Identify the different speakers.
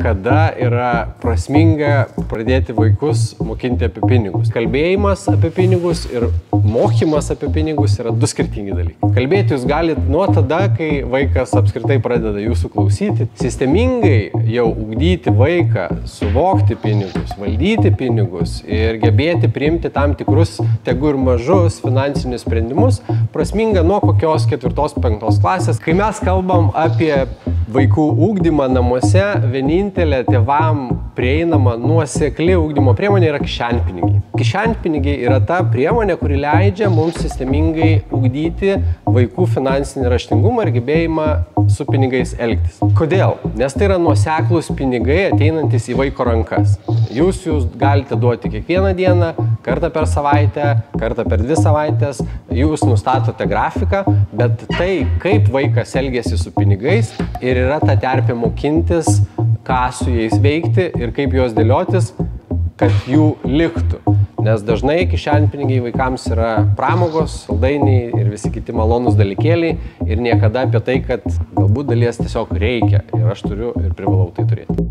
Speaker 1: kada yra prasminga pradėti vaikus mokinti apie pinigus. Kalbėjimas apie pinigus ir mokymas apie pinigus yra du skirtingi dalykai. Kalbėti jūs galite nuo tada, kai vaikas apskritai pradeda jūsų klausyti. Sistemingai jau ugdyti vaiką, suvokti pinigus, valdyti pinigus ir gebėti priimti tam tikrus, tegu ir mažus finansinius sprendimus, prasminga nuo kokios 4-5 klasės. Kai mes kalbam apie vaikų ugdymą namuose, vienintelė tėvam prieinama nuosekli ugdymo priemonė yra kišenpinigiai. Kišenpinigiai yra ta priemonė, kuri leidžia mums sistemingai ugdyti vaikų finansinį raštingumą ir gebėjimą su pinigais elgtis. Kodėl? Nes tai yra nuoseklūs pinigai ateinantis į vaiko rankas. Jūs galite duoti kiekvieną dieną, kartą per savaitę, kartą per 2 savaitės, jūs nustatote grafiką, bet tai, kaip vaikas elgiasi su pinigais ir yra ta terpė mokintis, ką su jais veikti ir kaip juos dėliotis, kad jų liktų. Nes dažnai kišenpinigiai vaikams yra pramogos, saldainiai ir visi kiti malonūs dalykėliai ir niekada apie tai, kad galbūt dalies tiesiog reikia ir aš turiu ir privalau tai turėti.